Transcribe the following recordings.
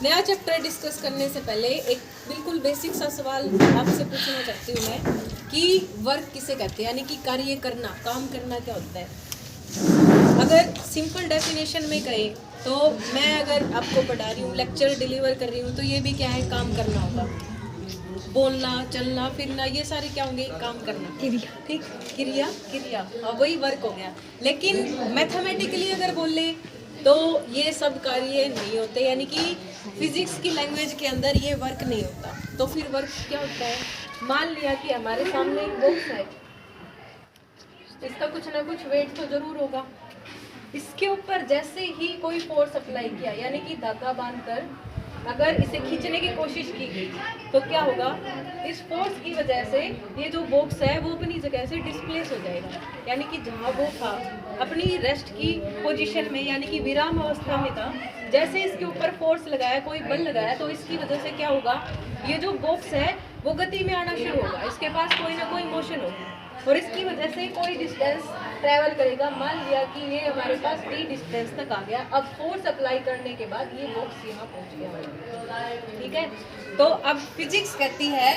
नया chapter discuss करने से पहले एक बिल्कुल बेसिक सा सवाल आपसे पूछना चाहती हूँ मैं कि वर्क किसे कहते हैं, यानी कि कार्य करना, काम करना क्या होता है। अगर सिंपल डेफिनेशन में कहें तो मैं अगर आपको पढ़ा रही हूँ, लेक्चर डिलीवर कर रही हूँ, तो ये भी क्या है, काम करना होगा। बोलना, चलना, फिरना, ये सारे क्या होंगे, काम करना। ठीक, क्रिया क्रिया, वही वर्क हो गया। लेकिन मैथमेटिकली अगर बोल ले तो ये सब कार्य नहीं होते, यानी कि फिजिक्स की लैंग्वेज के अंदर ये वर्क नहीं होता। तो फिर वर्क क्या होता है? मान लिया कि हमारे सामने एक बॉक्स है, इसका कुछ ना कुछ वेट तो जरूर होगा। इसके ऊपर जैसे ही कोई फोर्स अप्लाई किया, यानी कि धागा बांधकर अगर इसे खींचने की कोशिश की गई, तो क्या होगा, इस फोर्स की वजह से ये जो बॉक्स है वो अपनी जगह से डिस्प्लेस हो जाएगा। यानी कि जहाँ वो था अपनी रेस्ट की पोजीशन में, यानी कि विराम अवस्था में था, जैसे इसके ऊपर फोर्स लगाया, कोई बल लगाया, तो इसकी वजह से क्या होगा, ये जो बॉक्स है वो गति में आना शुरू होगा। इसके पास कोई ना कोई मोशन होगी और इसकी वजह से कोई डिस्टेंस ट्रैवल करेगा। मान लिया कि ये हमारे पास डी डिस्टेंस तक आ गया। अब फोर्स अप्लाई करने के बाद ये बॉक्स यहाँ पहुँच गया। ठीक है, तो अब फिजिक्स कहती है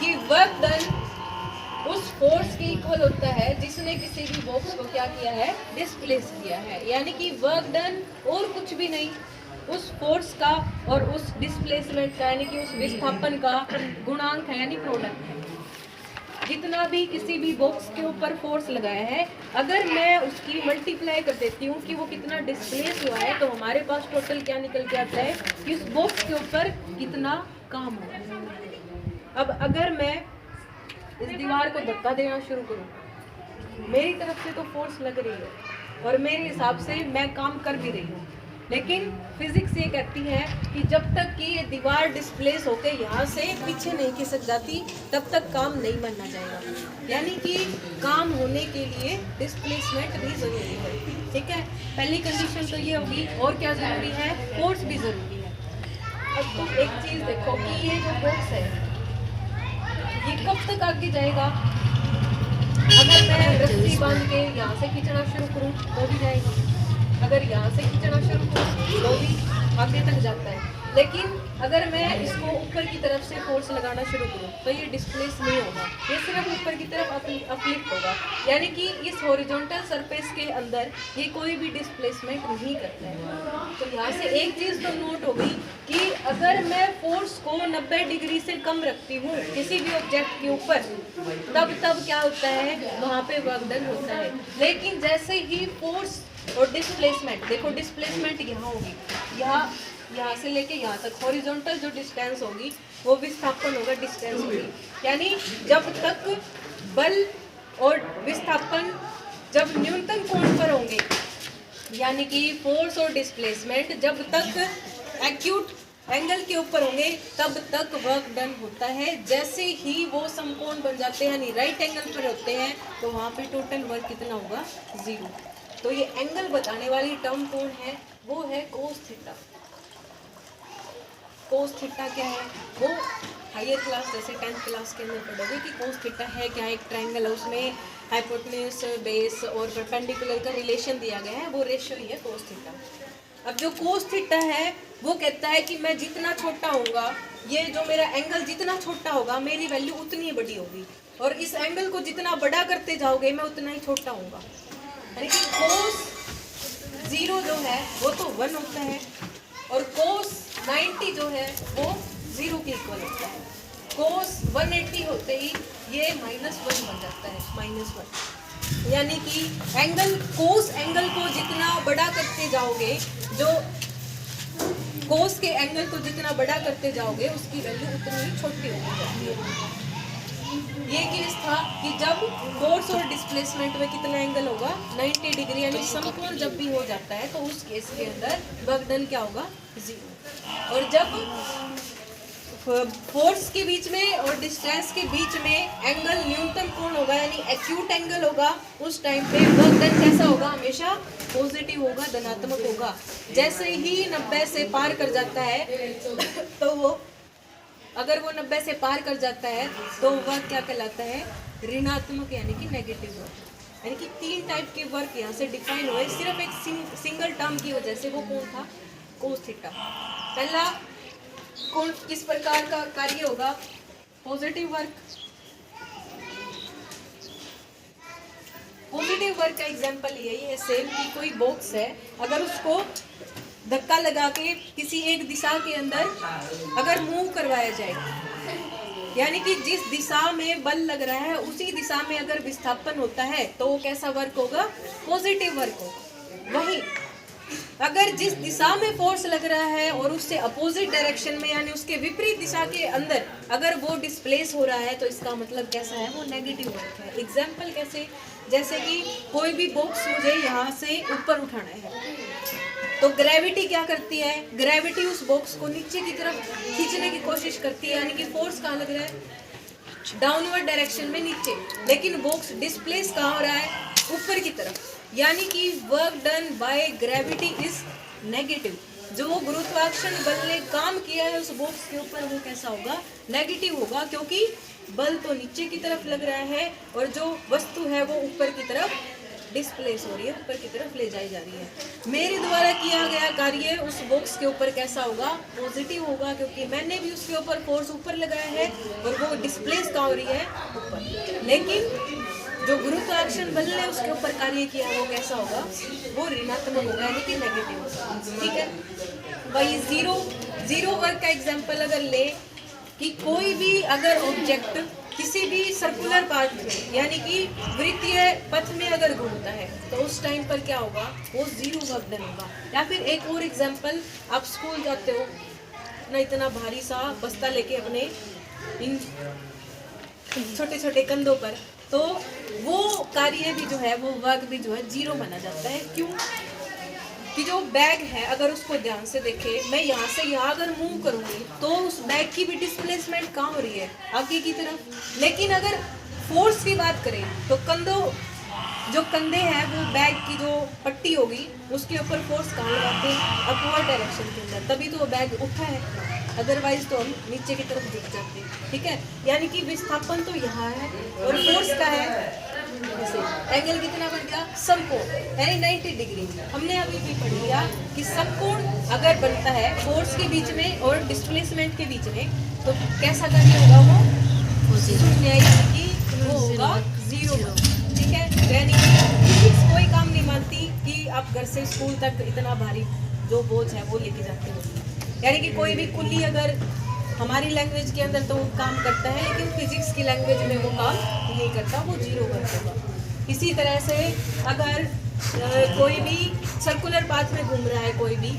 कि वर्क डन उस फोर्स के इक्वल होता है जिसने किसी भी बॉक्स को क्या किया है, डिस्प्लेस किया है। यानी कि वर्क डन और कुछ भी नहीं, उस फोर्स का और उस डिस्प्लेसमेंट का, यानी कि उस विस्थापन का गुणांक है, यानी प्रोडक्ट है। जितना भी किसी भी बॉक्स के ऊपर फोर्स लगाया है, अगर मैं उसकी मल्टीप्लाई कर देती हूँ कि वो कितना डिस्प्लेस हुआ है, तो हमारे पास टोटल क्या निकल के आता है कि उस बॉक्स के ऊपर कितना काम हुआ। अब अगर मैं इस दीवार को धक्का देना शुरू करूँ, मेरी तरफ से तो फोर्स लग रही है और मेरे हिसाब से मैं काम कर भी रही हूँ, लेकिन फिजिक्स ये कहती है कि जब तक कि ये दीवार डिस्प्लेस होकर यहाँ से पीछे नहीं खिसक जाती, तब तक काम नहीं बनना जाएगा। यानी कि काम होने के लिए डिस्प्लेसमेंट भी ज़रूरी है। ठीक है, पहली कंडीशन तो ये होगी। और क्या ज़रूरी है? फोर्स भी ज़रूरी है। अब तुम एक चीज़ देखो कि ये जो बॉक्स है ये कब तक आगे जाएगा। अगर मैं रस्सी बांध के यहाँ से खींचना शुरू करूँ तो भी जाएगा, अगर यहाँ से खींचना शुरू करूँ तो भी आगे तक जाता है। लेकिन अगर मैं इसको ऊपर की तरफ से फोर्स लगाना शुरू करूँ तो ये डिस्प्लेस नहीं होगा, ये सिर्फ ऊपर की तरफ अपलिफ्ट होगा। यानी कि इस हॉरिजॉन्टल सरफेस के अंदर ये कोई भी डिस्प्लेसमेंट नहीं करता है। तो यहाँ से एक चीज़ तो नोट हो गई कि अगर मैं फोर्स को 90 डिग्री से कम रखती हूँ किसी भी ऑब्जेक्ट के ऊपर, तब क्या होता है, वहाँ पे वर्क डन होता है। लेकिन जैसे ही फोर्स और डिस्प्लेसमेंट, देखो डिस्प्लेसमेंट यहाँ होगी, यहाँ से लेके यहाँ तक हॉरिजॉन्टल जो डिस्टेंस होगी वो विस्थापन होगा, डिस्टेंस होगी। यानी जब तक बल और विस्थापन जब न्यूनतम कोण पर होंगे, यानी कि फोर्स और डिस्प्लेसमेंट जब तक एक्यूट एंगल के ऊपर होंगे, तब तक वर्क डन होता है। जैसे ही वो समकोण बन जाते हैं, यानी राइट एंगल पर होते हैं, तो वहाँ पे टोटल वर्क कितना होगा, 0। तो ये एंगल बताने वाली टर्म कौन है, वो है कोस थीटा। कोस थीटा क्या है, वो हायर क्लास जैसे 10th क्लास के अंदर पढ़ोगे कि कोस थीटा है क्या, एक ट्रायंगल है, उसमें हाइपोटेन्यूज, बेस और परपेंडिकुलर का रिलेशन दिया गया है, वो रेशियो ही है कोस थीटा। अब जो कोस थीटा है वो कहता है कि मैं जितना छोटा होऊंगा, ये जो मेरा एंगल जितना छोटा होगा, मेरी वैल्यू उतनी ही बड़ी होगी, और इस एंगल को जितना बड़ा करते जाओगे मैं उतना ही छोटा होऊंगा। यानी कि कोस 0 जो है वो तो 1 होता है, और कोस 90 जो है वो 0 के इक्वल होता है। कोस 180 होते ही ये -1 बन जाता है, -1। यानी कि एंगल, कोस एंगल को जितना बड़ा करते जाओगे, जो कोस के एंगल को जितना बड़ा करते जाओगे उसकी वैल्यू उतनी ही छोटी होती जाती है। ये केस था कि जब फोर्स और डिस्प्लेसमेंट में कितना एंगल होगा, 90 डिग्री, यानी समकोण जब भी हो जाता है तो उस केस के अंदर वर्क डन क्या होगा, 0। और जब फोर्स के बीच में और डिस्टेंस के बीच में एंगल न्यूनतम कोण होगा, यानी एक्यूट एंगल होगा, उस टाइम पे वर्क डन कैसा होगा, हमेशा पॉजिटिव होगा, धनात्मक होगा। जैसे ही 90 से पार कर जाता है तो वो, अगर वो 90 से पार कर जाता है तो वर्क क्या कहलाता है, ऋणात्मक, यानी कि नेगेटिव वर्क। यानी कि 3 टाइप के वर्क यहाँ से डिफाइन हुए सिर्फ एक सिंगल टर्म की वजह से। वो कौन था, कोस थीटा। पहला कौन किस प्रकार का कार्य होगा? Positive work. पॉजिटिव वर्क का एग्जांपल यही है सेम कि कोई बॉक्स है, अगर उसको धक्का लगा के किसी एक दिशा के अंदर अगर मूव करवाया जाए, यानी कि जिस दिशा में बल लग रहा है उसी दिशा में अगर विस्थापन होता है तो वो कैसा वर्क होगा? पॉजिटिव वर्क होगा। वही अगर जिस दिशा में फोर्स लग रहा है और उससे अपोजिट डायरेक्शन में यानी उसके विपरीत दिशा के अंदर अगर वो डिस्प्लेस हो रहा है तो इसका मतलब कैसा है? वो नेगेटिव वर्क है। एग्जाम्पल कैसे? जैसे कि कोई भी बॉक्स मुझे यहाँ से ऊपर उठाना है, तो ग्रेविटी क्या करती है? ग्रेविटी उस बॉक्स को नीचे की तरफ खींचने की कोशिश करती है, यानी कि फोर्स कहाँ लग रहा है? डाउनवर्ड डायरेक्शन में, नीचे। लेकिन बॉक्स डिस्प्लेस कहाँ हो रहा है? ऊपर की तरफ, यानी कि work done by gravity is negative. जो गुरुत्वाकर्षण बल ने काम किया है उस बॉक्स के ऊपर वो कैसा होगा? नेगेटिव होगा, क्योंकि बल तो नीचे की तरफ लग रहा है और जो वस्तु है वो ऊपर की तरफ डिस्प्लेस हो रही है, ऊपर की तरफ ले जाई जा रही है। मेरे द्वारा किया गया कार्य उस बॉक्स के ऊपर कैसा होगा? पॉजिटिव होगा, क्योंकि मैंने भी उसके ऊपर फोर्स ऊपर लगाया है और वो डिस्प्लेस कहाँ हो रही है? ऊपर। लेकिन जो गुरुत्वाकर्षण बल ने उसके ऊपर कार्य किया वो कैसा होगा? वो ऋणात्मक होगा, यानी कि नेगेटिव होगा। ठीक है, वही जीरो वर्क का एग्जांपल अगर ले कि कोई भी अगर ऑब्जेक्ट किसी भी सर्कुलर पाथ में यानी कि वृत्तीय पथ में अगर घूमता है तो उस टाइम पर क्या होगा? वो जीरो वर्क डन होगा। या फिर एक और एग्जांपल, आप स्कूल जाते हो ना, इतना भारी सा बस्ता लेके अपने इन छोटे छोटे कंधों पर, तो वो कार्य भी जो है, वो वर्क भी जो है जीरो माना जाता है। क्यों? कि जो बैग है अगर उसको ध्यान से देखे, मैं यहाँ से यहाँ अगर मूव करूँगी तो उस बैग की भी डिस्प्लेसमेंट कहाँ हो रही है? आगे की तरफ। लेकिन अगर फोर्स की बात करें तो जो कंधे हैं वो बैग की जो पट्टी होगी उसके ऊपर फोर्स कहाँ लगाते हैं? अपवर्ड डायरेक्शन के अंदर, तभी तो वो बैग उठा है, अदरवाइज तो हम नीचे की तरफ झुक जाते हैं। ठीक है, यानी कि विस्थापन तो यहाँ है और फोर्स का है एंगल कितना बन गया? समकोण, यानी 90 डिग्री। हमने अभी भी पढ़ लिया कि समकोण अगर बनता है फोर्स के बीच में और डिस्प्लेसमेंट के बीच में तो कैसा कार्य होगा? वो शून्य, यानी कि वो होगा जीरो। ठीक है, यानी फिजिक्स कोई काम नहीं मानती कि आप घर से स्कूल तक इतना भारी जो बोझ है वो लेके जाते हो। यानी कि कोई भी कुल्ली अगर हमारी लैंग्वेज के अंदर तो वो काम करता है, लेकिन फिजिक्स की लैंग्वेज में वो काम नहीं करता, वो जीरो वर्क होगा। इसी तरह से अगर कोई भी सर्कुलर पाथ में घूम रहा है कोई भी,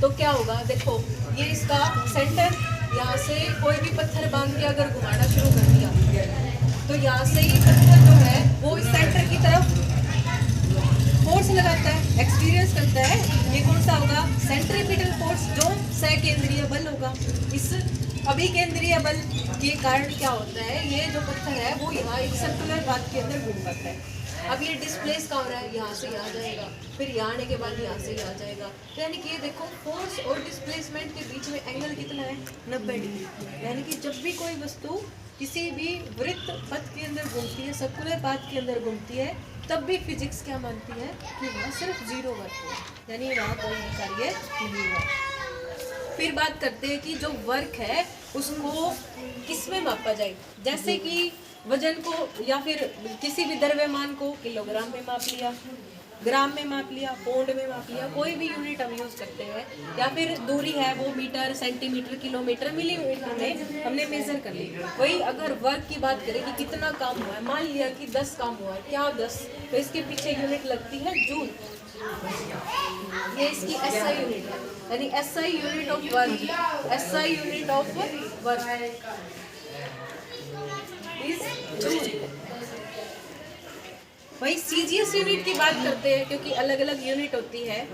तो क्या होगा? देखो, ये इसका सेंटर, यहाँ से कोई भी पत्थर बांध के अगर घुमाना शुरू कर दिया तो यहाँ से ही पत्थर जो है वो इस सेंटर की तरफ फोर्स लगाता है, एक्सपीरियंस करता है। ये कौन सा होगा? सेंट्रीपिटल फोर्स, जो सकेंद्रीय बल होगा। इस अभिकेंद्रीय बल के कारण क्या होता है? ये जो पत्थर है वो यहाँ एक सर्कुलर पाथ के अंदर घूम पाता है। अब ये डिस्प्लेस कहाँ हो रहा है? यहाँ से यहाँ जाएगा, फिर यहाँ आने के बाद यहाँ से यहाँ जाएगा। तो यानी कि ये देखो, फोर्स और डिस्प्लेसमेंट के बीच में एंगल कितना है? 90 डिग्री। यानी कि जब भी कोई वस्तु किसी भी वृत्त पथ के अंदर घूमती है, सर्कुलर पाथ के अंदर घूमती है, तब भी फिजिक्स क्या मानती है? कि वहाँ सिर्फ जीरो वर्क हो, यानी वहाँ कोई कार्य नहीं हुआ। फिर बात करते हैं कि जो वर्क है उसको किस में मापा जाए। जैसे कि वजन को या फिर किसी भी द्रव्यमान को किलोग्राम में माप लिया, ग्राम में माप लिया, पौंड में माप लिया, कोई भी यूनिट हम यूज करते हैं। या फिर दूरी है वो मीटर, सेंटीमीटर, किलोमीटर, मिलीमीटर में हमने मेजर कर ली। वही अगर वर्क की बात करें कि कितना काम हुआ है, मान लिया कि 10 काम हुआ है, क्या 10, तो इसके पीछे यूनिट लगती है जूल। ये इसकी एसआई यूनिट है, यानी SI unit of work, SI unit of work is joule. वही सीजीएस यूनिट की बात करते हैं, क्योंकि अलग अलग यूनिट होती है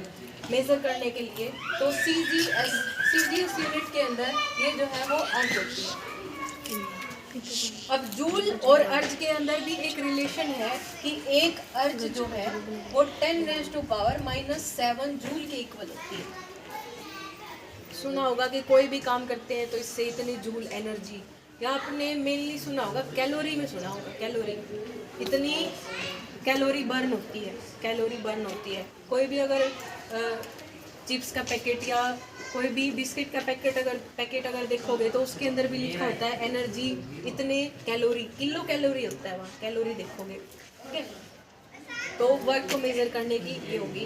मेजर करने के लिए। तो सीजीएस यूनिट के अंदर ये जो है वो अर्ज होती है। अब जूल और अर्ज के अंदर भी एक रिलेशन है कि एक अर्ज जो है वो 10⁻⁻7 जूल के इक्वल होती है। सुना होगा कि कोई भी काम करते हैं तो इससे इतनी जूल एनर्जी, या आपने मेनली सुना होगा कैलोरी में सुना होगा, कैलोरी, इतनी कैलोरी बर्न होती है, कैलोरी बर्न होती है। कोई भी अगर चिप्स का पैकेट या कोई भी बिस्किट का पैकेट अगर देखोगे तो उसके अंदर भी लिखा होता है एनर्जी इतने कैलोरी, किलो कैलोरी होता है वहाँ, कैलोरी देखोगे, ठीक है। तो वर्क को मेजर करने की ये होगी